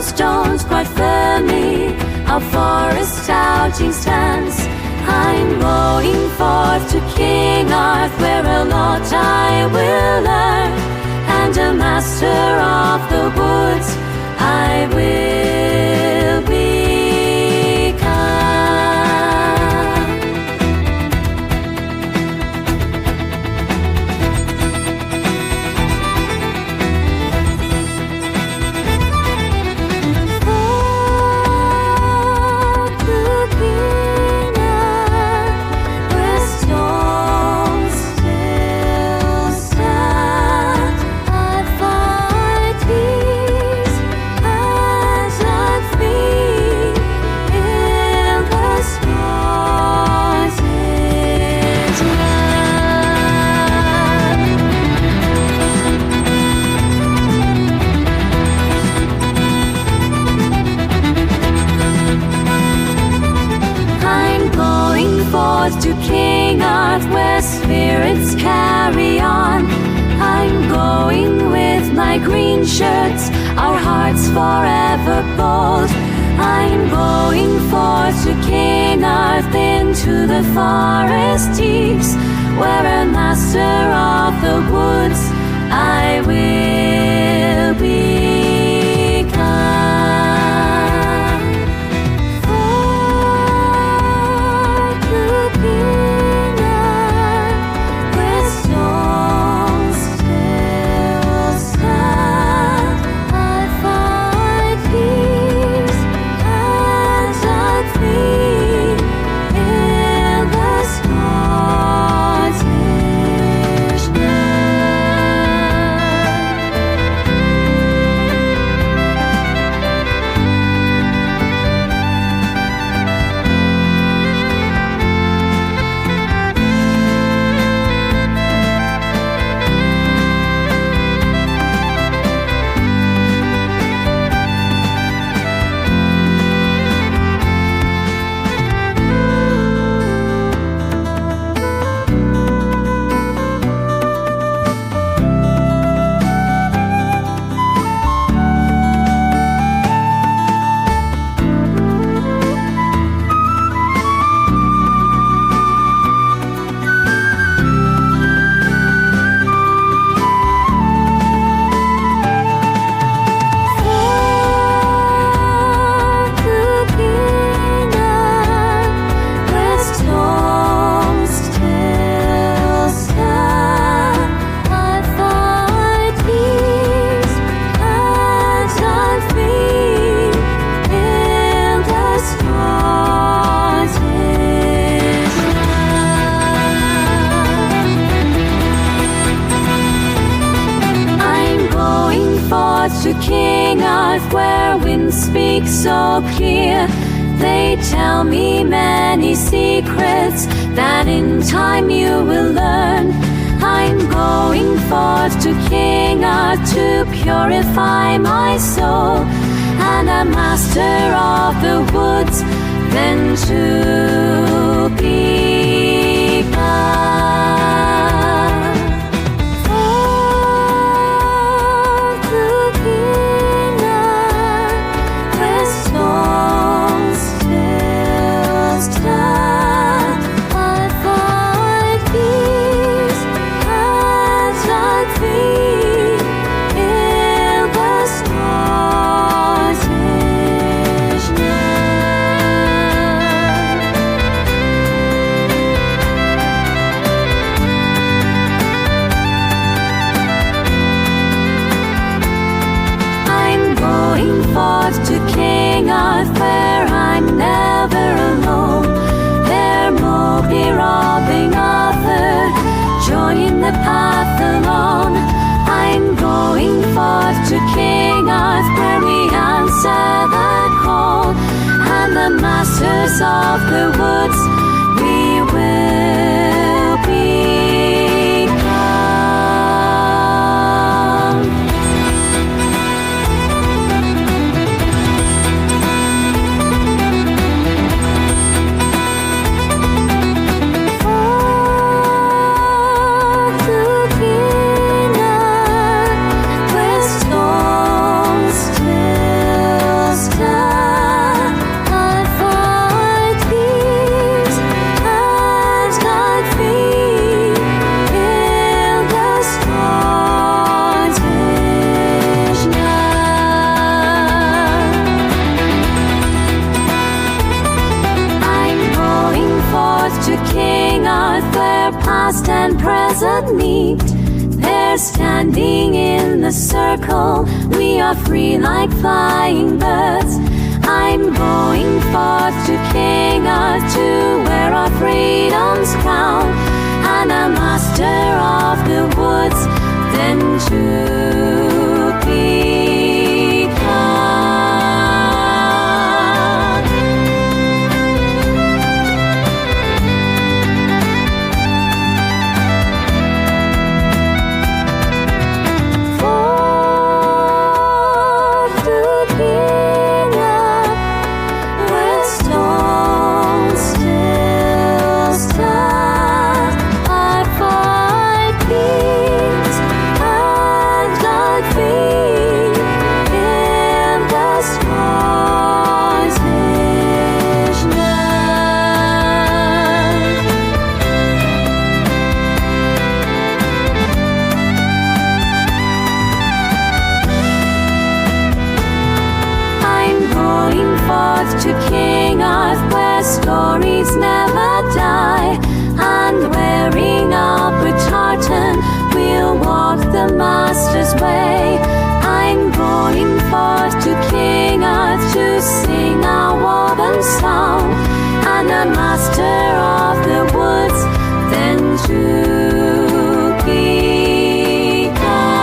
stones quite firmly, our forest outing stands. I'm going forth to Kingarth, where a lot I will learn, and a master of the woods I will become. To Kingarth, where spirits carry on. I'm going with my green shirts, our hearts forever bold. I'm going forth to Kingarth, into the forest deeps, where a master of the woods I will become. To Kingarth, where winds speak so clear. They tell me many secrets that in time you will learn. I'm going forth to Kingarth to purify my soul, and a master of the woods then to become. To Kingarth, where I'm never alone. There won't be robbing other, joy in the path alone. I'm going forth to Kingarth, where we answer the call, and the masters of the woods we will become. Still doesn't meet. They're standing in the circle. We are free like flying birds. I'm going forth to Kingarth to wear our freedom's crown, and a master of the woods then to be crowned. To Kingarth, where stories never die, and wearing up a tartan, we'll walk the master's way. I'm going forth to Kingarth to sing our woven song, and a master of the woods then to be crowned.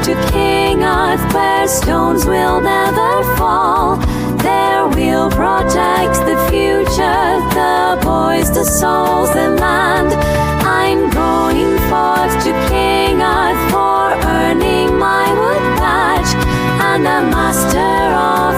To Kingarth, where stones will never fall. There we'll protect the future, the boys, the souls, the land. I'm going forth to Kingarth for earning my wood badge, and a master of